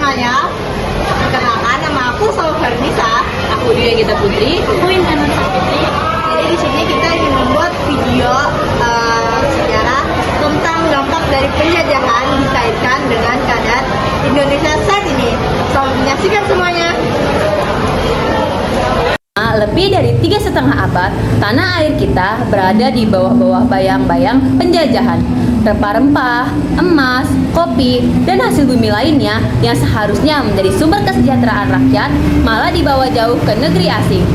semuanya, perkenalkan nama aku Salma Farnisa. Aku Dia Gita Putri. Aku Intan Putri. Jadi di sini kita ingin membuat video sejarah tentang dampak dari penjajahan dikaitkan dengan keadaan Indonesia saat ini. Selamat menyaksikan semuanya. Lebih dari 3,5 abad, tanah air kita berada di bawah-bawah bayang-bayang penjajahan. Rempah-rempah, emas, kopi, dan hasil bumi lainnya yang seharusnya menjadi sumber kesejahteraan rakyat malah dibawa jauh ke negeri asing.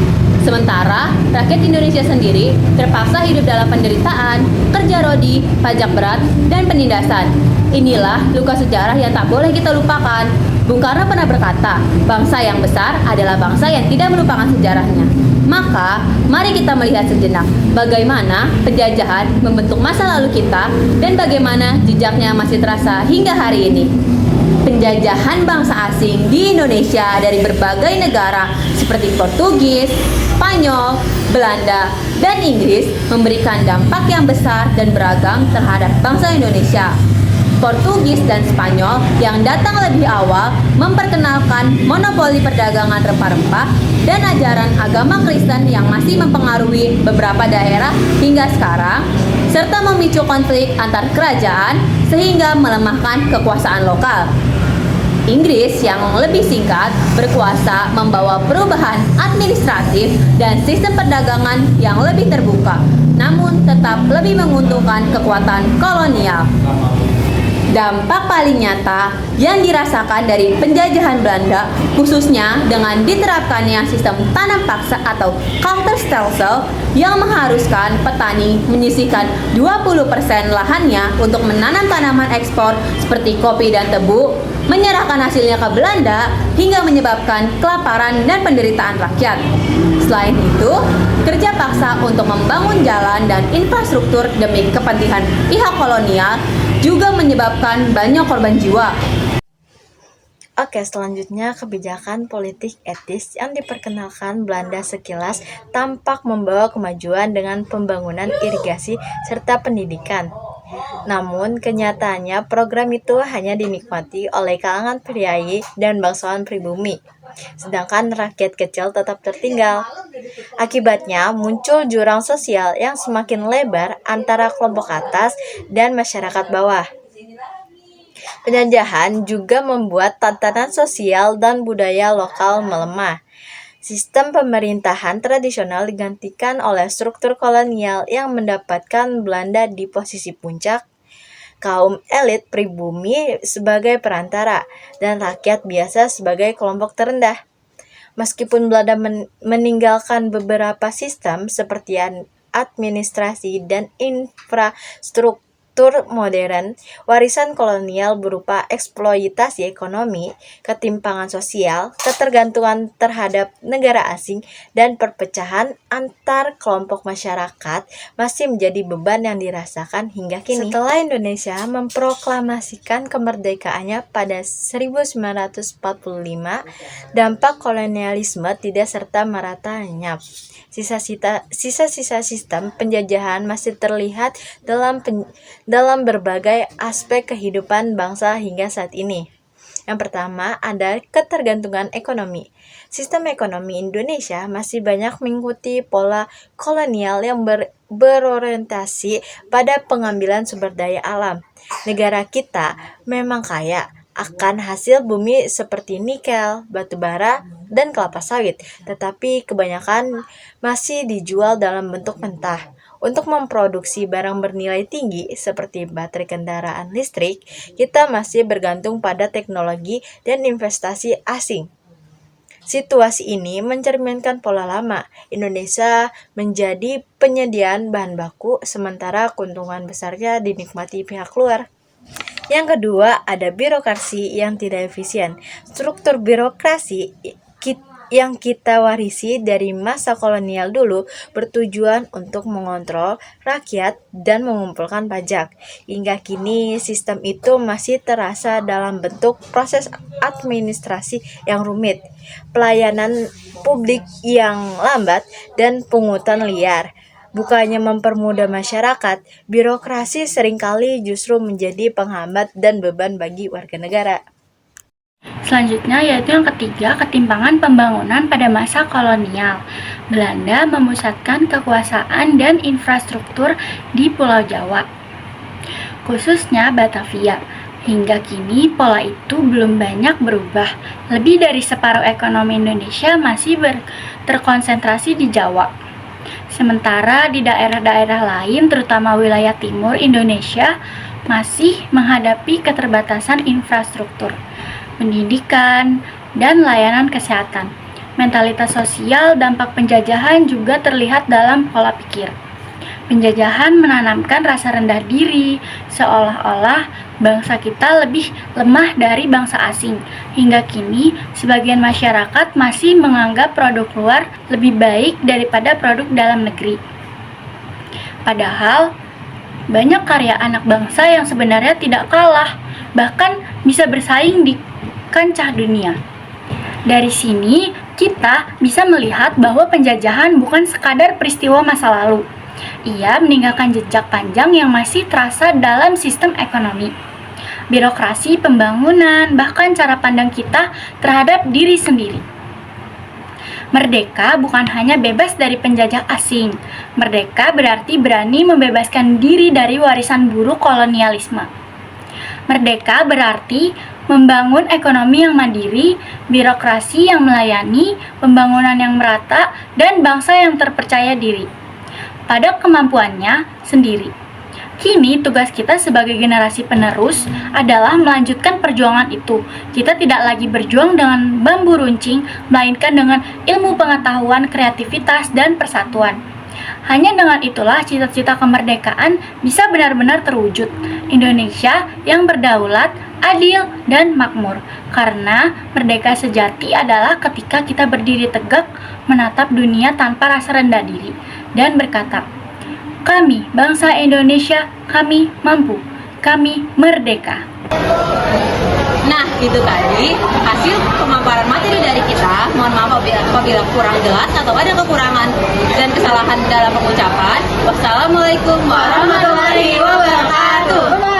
Sementara, rakyat Indonesia sendiri terpaksa hidup dalam penderitaan, kerja rodi, pajak berat, dan penindasan. Inilah luka sejarah yang tak boleh kita lupakan. Bung Karno pernah berkata, bangsa yang besar adalah bangsa yang tidak melupakan sejarahnya. Maka, mari kita melihat sejenak bagaimana penjajahan membentuk masa lalu kita dan bagaimana jejaknya masih terasa hingga hari ini. Penjajahan bangsa asing di Indonesia dari berbagai negara seperti Portugis, Spanyol, Belanda, dan Inggris memberikan dampak yang besar dan beragam terhadap bangsa Indonesia. Portugis dan Spanyol yang datang lebih awal memperkenalkan monopoli perdagangan rempah-rempah dan ajaran agama Kristen yang masih mempengaruhi beberapa daerah hingga sekarang, serta memicu konflik antar kerajaan sehingga melemahkan kekuasaan lokal. Inggris yang lebih singkat berkuasa membawa perubahan administratif dan sistem perdagangan yang lebih terbuka, namun tetap lebih menguntungkan kekuatan kolonial. Dampak paling nyata yang dirasakan dari penjajahan Belanda, khususnya dengan diterapkannya sistem tanam paksa atau counterstelsel yang mengharuskan petani menyisihkan 20% lahannya untuk menanam tanaman ekspor seperti kopi dan tebu, menyerahkan hasilnya ke Belanda hingga menyebabkan kelaparan dan penderitaan rakyat. Selain itu, kerja paksa untuk membangun jalan dan infrastruktur demi kepentingan pihak kolonial juga menyebabkan banyak korban jiwa. Oke, selanjutnya kebijakan politik etis yang diperkenalkan Belanda sekilas tampak membawa kemajuan dengan pembangunan irigasi serta pendidikan. Namun, kenyataannya program itu hanya dinikmati oleh kalangan priai dan bangsawan pribumi, sedangkan rakyat kecil tetap tertinggal. Akibatnya, muncul jurang sosial yang semakin lebar antara kelompok atas dan masyarakat bawah. Penjajahan juga membuat tatanan sosial dan budaya lokal melemah. Sistem pemerintahan tradisional digantikan oleh struktur kolonial yang mendapatkan Belanda di posisi puncak, kaum elit pribumi sebagai perantara, dan rakyat biasa sebagai kelompok terendah. Meskipun Belanda meninggalkan beberapa sistem seperti administrasi dan infrastruktur modern, warisan kolonial berupa eksploitasi ekonomi, ketimpangan sosial, ketergantungan terhadap negara asing, dan perpecahan antar kelompok masyarakat masih menjadi beban yang dirasakan hingga kini. Setelah Indonesia memproklamasikan kemerdekaannya pada 1945, dampak kolonialisme tidak serta-merta lenyap. Sisa-sisa sistem penjajahan masih terlihat dalam berbagai aspek kehidupan bangsa hingga saat ini. Yang pertama ada ketergantungan ekonomi. Sistem ekonomi Indonesia masih banyak mengikuti pola kolonial yang berorientasi pada pengambilan sumber daya alam. Negara kita memang kaya akan hasil bumi seperti nikel, batu bara, dan kelapa sawit, tetapi kebanyakan masih dijual dalam bentuk mentah. Untuk memproduksi barang bernilai tinggi seperti baterai kendaraan listrik, kita masih bergantung pada teknologi dan investasi asing. Situasi ini mencerminkan pola lama. Indonesia menjadi penyediaan bahan baku, sementara keuntungan besarnya dinikmati pihak luar. Yang kedua, ada birokrasi yang tidak efisien. Struktur birokrasi yang kita warisi dari masa kolonial dulu bertujuan untuk mengontrol rakyat dan mengumpulkan pajak. Hingga kini sistem itu masih terasa dalam bentuk proses administrasi yang rumit, pelayanan publik yang lambat, dan pungutan liar. Bukannya mempermudah masyarakat, birokrasi seringkali justru menjadi penghambat dan beban bagi warga negara. Selanjutnya yaitu yang ketiga, ketimpangan pembangunan pada masa kolonial. Belanda memusatkan kekuasaan dan infrastruktur di Pulau Jawa, khususnya Batavia. Hingga kini pola itu belum banyak berubah. Lebih dari separuh ekonomi Indonesia masih terkonsentrasi di Jawa. Sementara di daerah-daerah lain, terutama wilayah timur Indonesia, masih menghadapi keterbatasan infrastruktur, pendidikan, dan layanan kesehatan. Mentalitas sosial dampak penjajahan juga terlihat dalam pola pikir. Penjajahan menanamkan rasa rendah diri, seolah-olah bangsa kita lebih lemah dari bangsa asing. Hingga kini, sebagian masyarakat masih menganggap produk luar lebih baik daripada produk dalam negeri. Padahal, banyak karya anak bangsa yang sebenarnya tidak kalah, bahkan bisa bersaing di kancah dunia. Dari sini, kita bisa melihat bahwa penjajahan bukan sekadar peristiwa masa lalu. Ia meninggalkan jejak panjang yang masih terasa dalam sistem ekonomi, birokrasi pembangunan, bahkan cara pandang kita terhadap diri sendiri. Merdeka bukan hanya bebas dari penjajah asing. Merdeka berarti berani membebaskan diri dari warisan buruk kolonialisme. Merdeka berarti membangun ekonomi yang mandiri, birokrasi yang melayani, pembangunan yang merata, dan bangsa yang terpercaya diri pada kemampuannya sendiri. Kini tugas kita sebagai generasi penerus adalah melanjutkan perjuangan itu. Kita tidak lagi berjuang dengan bambu runcing, melainkan dengan ilmu pengetahuan, kreativitas, dan persatuan. Hanya dengan itulah cita-cita kemerdekaan bisa benar-benar terwujud. Indonesia yang berdaulat, adil, dan makmur. Karena merdeka sejati adalah ketika kita berdiri tegak, menatap dunia tanpa rasa rendah diri, dan berkata, "Kami, bangsa Indonesia, kami mampu, kami merdeka." Nah, itu tadi hasil pemaparan materi dari kita. Mohon maaf apabila kurang jelas atau ada kekurangan dan kesalahan dalam pengucapan. Wassalamualaikum warahmatullahi wabarakatuh.